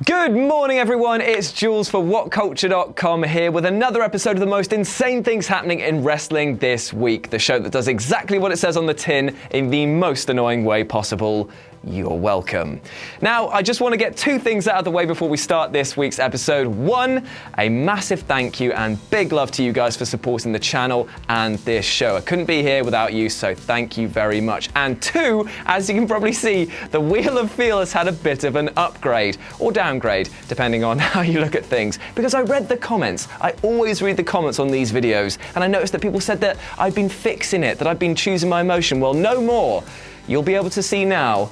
Good morning, everyone. It's Jules for WhatCulture.com here with another episode of the most insane things happening in wrestling this week. The show that does exactly what it says on the tin in the most annoying way possible. You're welcome. Now, I just want to get two things out of the way before we start this week's episode. One, a massive thank you and big love to you guys for supporting the channel and this show. I couldn't be here without you, so thank you very much. And two, as you can probably see, the Wheel of Feel has had a bit of an upgrade or downgrade, depending on how you look at things. Because I read the comments. I always read the comments on these videos, and I noticed that people said that I've been fixing it, that I've been choosing my emotion. Well, no more. You'll be able to see now,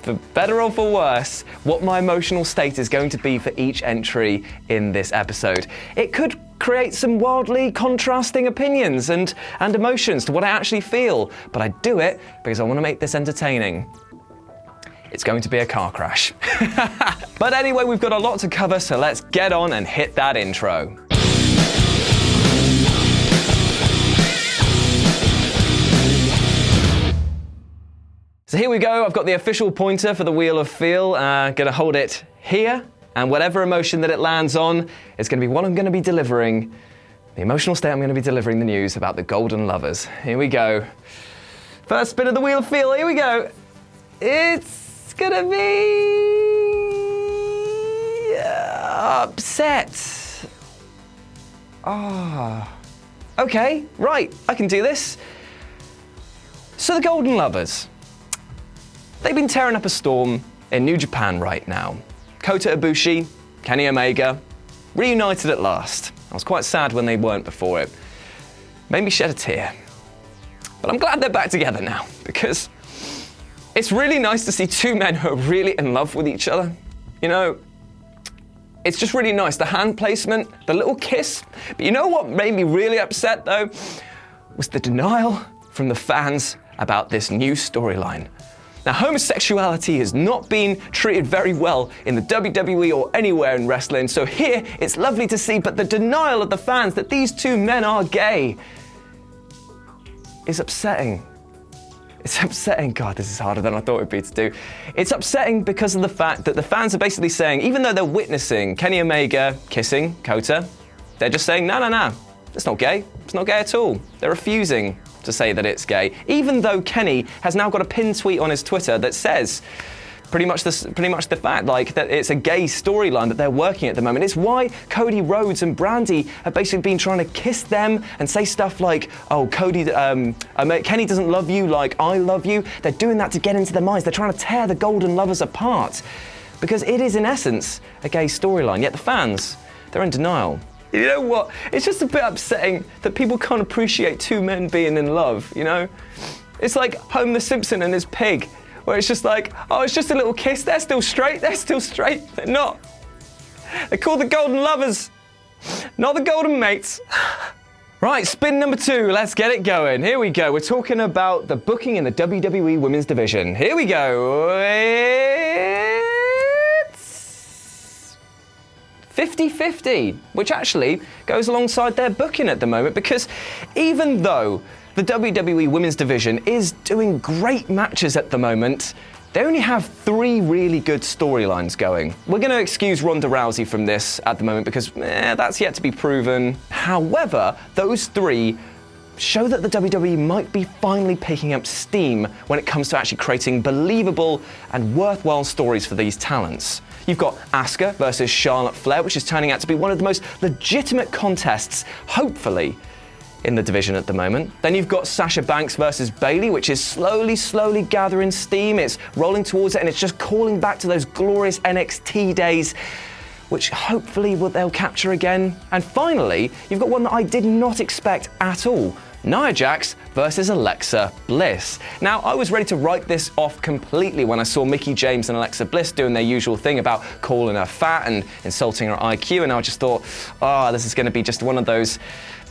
for better or for worse, what my emotional state is going to be for each entry in this episode. It could create some wildly contrasting opinions and emotions to what I actually feel, but I do it because I want to make this entertaining. It's going to be a car crash. But anyway, we've got a lot to cover, so let's get on and hit that intro. So here we go, I've got the official pointer for the Wheel of Feel. Gonna hold it here, and whatever emotion that it lands on is gonna be what I'm gonna be delivering, the emotional state I'm gonna be delivering the news about the Golden Lovers. Here we go. First spin of the Wheel of Feel, here we go. It's gonna be upset. Okay, right, I can do this. So the Golden Lovers. They've been tearing up a storm in New Japan right now. Kota Ibushi, Kenny Omega, reunited at last. I was quite sad when they weren't before it. Made me shed a tear. But I'm glad they're back together now, because it's really nice to see two men who are really in love with each other. You know, it's just really nice. The hand placement, the little kiss. But you know what made me really upset, though? Was the denial from the fans about this new storyline. Now, homosexuality has not been treated very well in the WWE or anywhere in wrestling, so here it's lovely to see, but the denial of the fans that these two men are gay is upsetting. It's upsetting. God, this is harder than I thought it would be to do. It's upsetting because of the fact that the fans are basically saying, even though they're witnessing Kenny Omega kissing Kota, they're just saying, no, it's not gay. It's not gay at all. They're refusing to say that it's gay, even though Kenny has now got a pinned tweet on his Twitter that says pretty much the fact like that it's a gay storyline that they're working at the moment. It's why Cody Rhodes and Brandy have basically been trying to kiss them and say stuff like, oh, Kenny doesn't love you like I love you. They're doing that to get into their minds. They're trying to tear the Golden Lovers apart because it is in essence a gay storyline, yet the fans, they're in denial. You know what? It's just a bit upsetting that people can't appreciate two men being in love, you know? It's like Homer the Simpson and his pig, where it's just like, oh, it's just a little kiss. They're still straight. They're not. They're called the Golden Lovers, not the Golden Mates. Right, spin number two. Let's get it going. Here we go. We're talking about the booking in the WWE Women's Division. Here we go. 50-50, which actually goes alongside their booking at the moment, because even though the WWE Women's Division is doing great matches at the moment, they only have three really good storylines going. We're going to excuse Ronda Rousey from this at the moment because that's yet to be proven. However, those three show that the WWE might be finally picking up steam when it comes to actually creating believable and worthwhile stories for these talents. You've got Asuka versus Charlotte Flair, which is turning out to be one of the most legitimate contests, hopefully, in the division at the moment. Then you've got Sasha Banks versus Bayley, which is slowly gathering steam. It's rolling towards it, and it's just calling back to those glorious NXT days, which hopefully they'll capture again. And finally, you've got one that I did not expect at all. Nia Jax versus Alexa Bliss. Now, I was ready to write this off completely when I saw Mickie James and Alexa Bliss doing their usual thing about calling her fat and insulting her IQ, and I just thought, this is going to be just one of those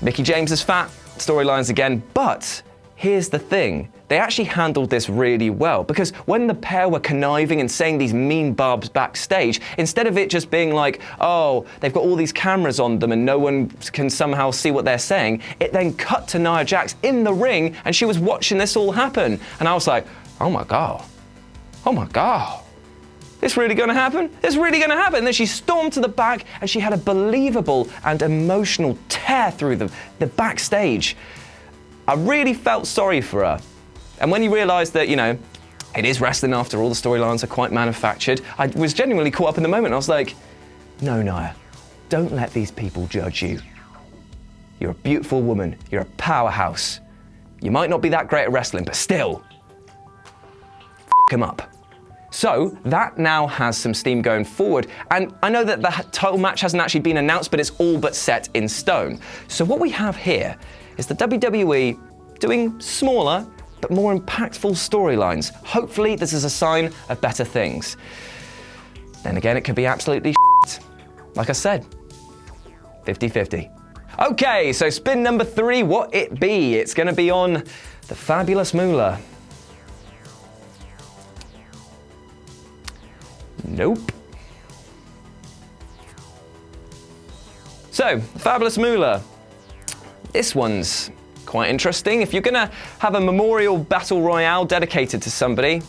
Mickie James is fat storylines again. But here's the thing. They actually handled this really well, because when the pair were conniving and saying these mean barbs backstage, instead of it just being like, oh, they've got all these cameras on them and no one can somehow see what they're saying, it then cut to Nia Jax in the ring and she was watching this all happen. And I was like, oh my God. It's really going to happen? It's really going to happen. And then she stormed to the back and she had a believable and emotional tear through the backstage. I really felt sorry for her. And when you realise that, you know, it is wrestling after all, the storylines are quite manufactured, I was genuinely caught up in the moment. I was like, no, Nia, don't let these people judge you. You're a beautiful woman. You're a powerhouse. You might not be that great at wrestling, but still, f*** him up. So that now has some steam going forward. And I know that the title match hasn't actually been announced, but it's all but set in stone. So what we have here is the WWE doing smaller, but more impactful storylines. Hopefully this is a sign of better things. Then again, it could be absolutely shit. Like I said, 50-50. Okay, so spin number 3, what it be? It's gonna be on the Fabulous Moolah. Nope. So, Fabulous Moolah. This one's quite interesting. If you're gonna have a memorial battle royale dedicated to somebody,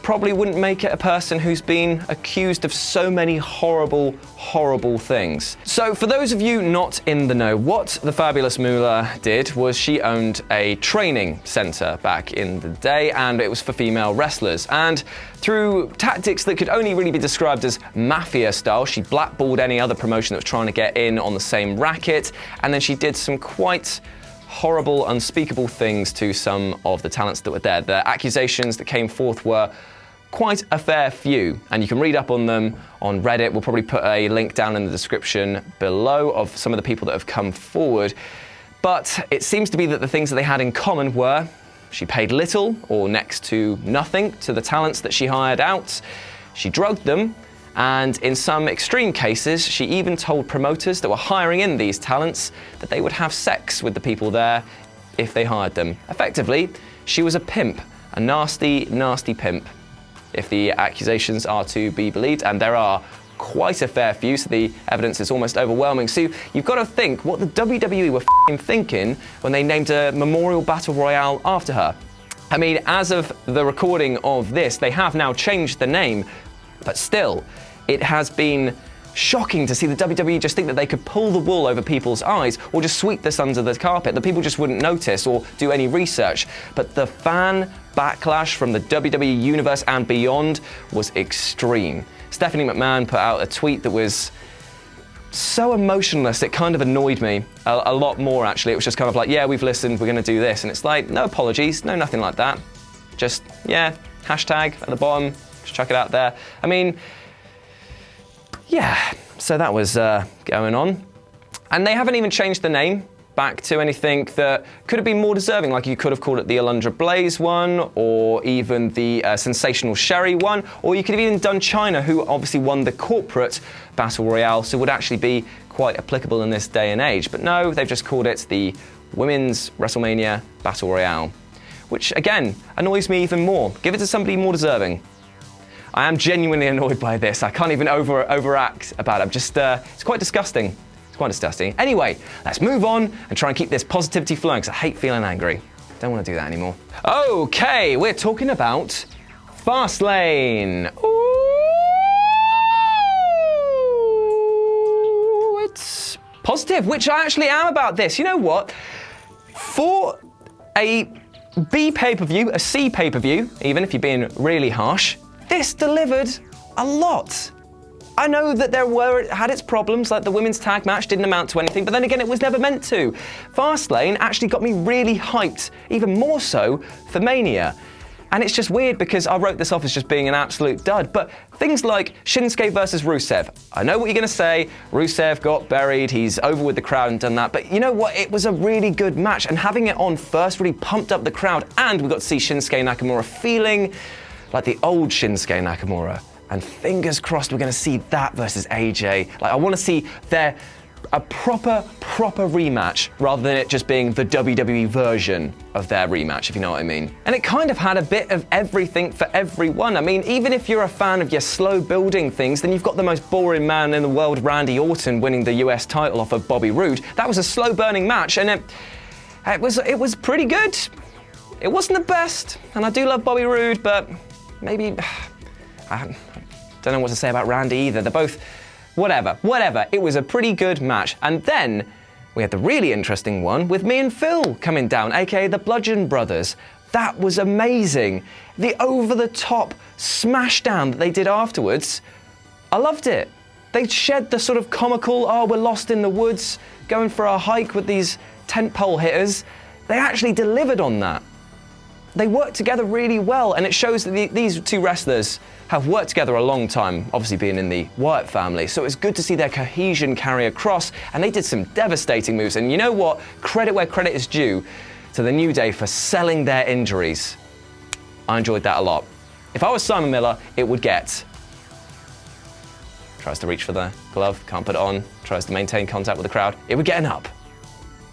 probably wouldn't make it a person who's been accused of so many horrible, horrible things. So for those of you not in the know, what the Fabulous Moolah did was she owned a training center back in the day, and it was for female wrestlers. And through tactics that could only really be described as mafia style, she blackballed any other promotion that was trying to get in on the same racket, and then she did some quite horrible, unspeakable things to some of the talents that were there. The accusations that came forth were quite a fair few, and you can read up on them on Reddit. We'll probably put a link down in the description below of some of the people that have come forward. But it seems to be that the things that they had in common were she paid little or next to nothing to the talents that she hired out. She drugged them, and in some extreme cases, she even told promoters that were hiring in these talents that they would have sex with the people there if they hired them. Effectively, she was a pimp, a nasty, nasty pimp, if the accusations are to be believed, and there are quite a fair few, so the evidence is almost overwhelming. So you've got to think what the WWE were thinking when they named a memorial battle royale after her. I mean, as of the recording of this, they have now changed the name, but still, it has been shocking to see the WWE just think that they could pull the wool over people's eyes or just sweep this under the carpet, that people just wouldn't notice or do any research. But the fan backlash from the WWE universe and beyond was extreme. Stephanie McMahon put out a tweet that was so emotionless, it kind of annoyed me a lot more, actually. It was just kind of like, yeah, we've listened, we're going to do this. And it's like, no apologies, no nothing like that. Just, yeah, hashtag at the bottom, just chuck it out there. I mean, yeah, so that was going on. And they haven't even changed the name back to anything that could have been more deserving, like you could have called it the Alundra Blaze one, or even the Sensational Sherry one, or you could have even done China, who obviously won the corporate battle royale, so would actually be quite applicable in this day and age. But no, they've just called it the Women's Wrestlemania Battle Royale, which again annoys me even more. Give it to somebody more deserving. I am genuinely annoyed by this. I can't even overact about it. I'm just, it's quite disgusting. It's quite disgusting. Anyway, let's move on and try and keep this positivity flowing, because I hate feeling angry. Don't want to do that anymore. Okay, we're talking about Fastlane. Ooh, it's positive, which I actually am about this. You know what? For a B pay-per-view, a C pay-per-view, even if you're being really harsh, this delivered a lot. I know that it had its problems, like the women's tag match didn't amount to anything, but then again, it was never meant to. Fastlane actually got me really hyped, even more so for Mania. And it's just weird because I wrote this off as just being an absolute dud, but things like Shinsuke versus Rusev. I know what you're gonna say, Rusev got buried, he's over with the crowd and done that, but you know what, it was a really good match, and having it on first really pumped up the crowd, and we got to see Shinsuke Nakamura feeling like the old Shinsuke Nakamura. And fingers crossed we're gonna see that versus AJ. Like, I wanna see a proper rematch, rather than it just being the WWE version of their rematch, if you know what I mean. And it kind of had a bit of everything for everyone. I mean, even if you're a fan of your slow building things, then you've got the most boring man in the world, Randy Orton, winning the US title off of Bobby Roode. That was a slow burning match, and it was pretty good. It wasn't the best, and I do love Bobby Roode, but maybe Don't know what to say about Randy either. They're both, whatever. It was a pretty good match. And then we had the really interesting one with me and Phil coming down, aka the Bludgeon Brothers. That was amazing. The over-the-top smashdown that they did afterwards, I loved it. They shed the sort of comical, oh, we're lost in the woods, going for a hike with these tent pole hitters. They actually delivered on that. They worked together really well, and it shows that these two wrestlers have worked together a long time, obviously being in the Wyatt family, so it's good to see their cohesion carry across, and they did some devastating moves, and you know what? Credit where credit is due to the New Day for selling their injuries. I enjoyed that a lot. If I was Simon Miller, it would get... Tries to reach for the glove, can't put it on, tries to maintain contact with the crowd. It would get an up.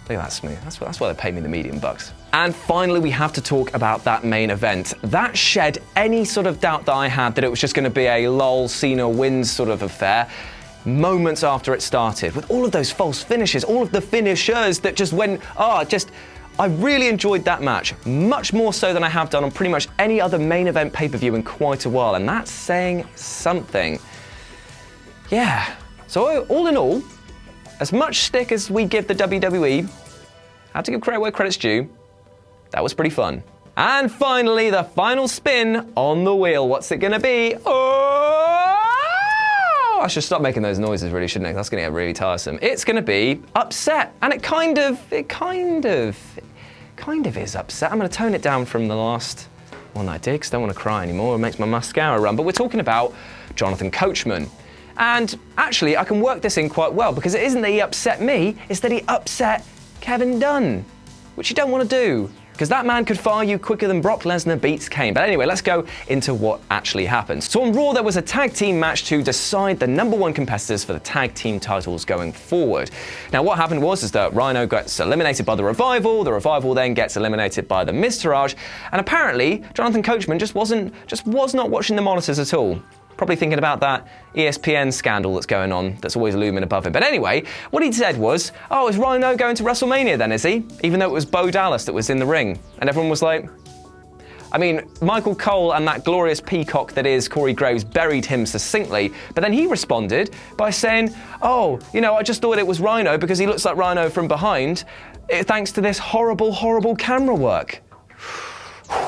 Look at that smooth. That's why they paid me the medium bucks. And finally, we have to talk about that main event. That shed any sort of doubt that I had that it was just going to be a lol, Cena wins sort of affair. Moments after it started, with all of those false finishes, all of the finishers that just went, I really enjoyed that match, much more so than I have done on pretty much any other main event pay-per-view in quite a while, and that's saying something. Yeah, so all in all, as much stick as we give the WWE, had to give credit where credit's due, that was pretty fun. And finally, the final spin on the wheel. What's it gonna be? Oh! I should stop making those noises really, shouldn't I? That's gonna get really tiresome. It's gonna be upset, and it kind of is upset. I'm gonna tone it down from the last one I did, because I don't wanna cry anymore. It makes my mascara run. But we're talking about Jonathon Coachman. And actually, I can work this in quite well, because it isn't that he upset me, it's that he upset Kevin Dunn, which you don't want to do, because that man could fire you quicker than Brock Lesnar beats Kane. But anyway, let's go into what actually happened. So on Raw, there was a tag team match to decide the #1 competitors for the tag team titles going forward. Now, what happened was that Rhino gets eliminated by the Revival then gets eliminated by the Miztourage, and apparently, Jonathon Coachman just was not watching the monitors at all. Probably thinking about that ESPN scandal that's going on, that's always looming above him. But anyway, what he said was, oh, is Rhino going to WrestleMania then, is he? Even though it was Bo Dallas that was in the ring. And everyone was like, I mean, Michael Cole and that glorious peacock that is Corey Graves buried him succinctly, but then he responded by saying, oh, you know, I just thought it was Rhino because he looks like Rhino from behind, thanks to this horrible, horrible camera work.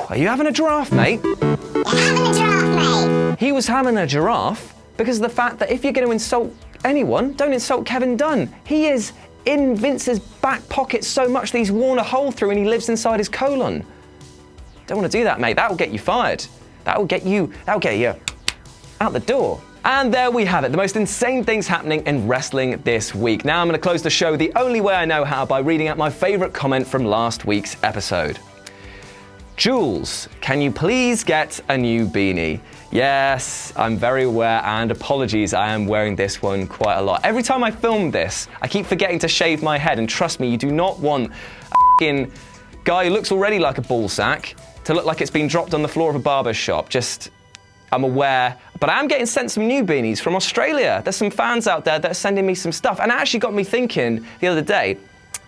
Are you having a giraffe, mate? He was having a giraffe because of the fact that if you're going to insult anyone, don't insult Kevin Dunn. He is in Vince's back pocket so much that he's worn a hole through and he lives inside his colon. Don't want to do that, mate. That'll get you fired. That'll get you out the door. And there we have it, the most insane things happening in wrestling this week. Now I'm going to close the show the only way I know how, by reading out my favourite comment from last week's episode. Jules, can you please get a new beanie? Yes, I'm very aware, and apologies, I am wearing this one quite a lot. Every time I film this, I keep forgetting to shave my head, and trust me, you do not want a f***ing guy who looks already like a ball sack to look like it's been dropped on the floor of a barber's shop. I'm aware, but I am getting sent some new beanies from Australia. There's some fans out there that are sending me some stuff, and it actually got me thinking the other day,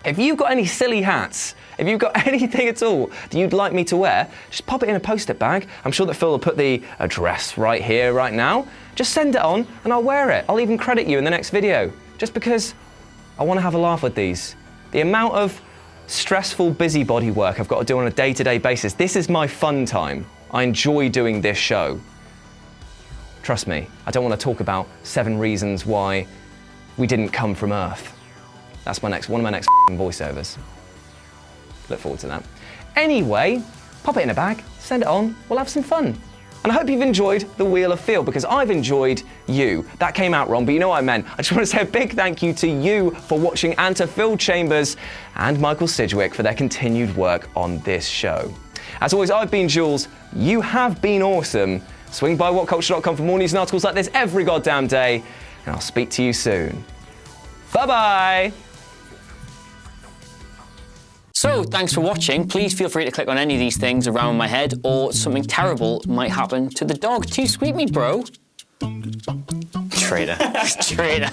if you've got any silly hats, if you've got anything at all that you'd like me to wear, just pop it in a post-it bag. I'm sure that Phil will put the address right here, right now. Just send it on and I'll wear it. I'll even credit you in the next video, just because I want to have a laugh with these. The amount of stressful busybody work I've got to do on a day-to-day basis, this is my fun time. I enjoy doing this show. Trust me, I don't want to talk about 7 reasons why we didn't come from Earth. That's one of my next voiceovers. Look forward to that. Anyway, pop it in a bag, send it on, we'll have some fun. And I hope you've enjoyed the Wheel of Feel, because I've enjoyed you. That came out wrong, but you know what I meant. I just want to say a big thank you to you for watching, and to Phil Chambers and Michael Sidgwick for their continued work on this show. As always, I've been Jules. You have been awesome. Swing by WhatCulture.com for more news and articles like this every goddamn day, and I'll speak to you soon. Bye-bye. So, thanks for watching. Please feel free to click on any of these things around my head, or something terrible might happen to the dog. Too sweet me, bro. Traitor. Traitor.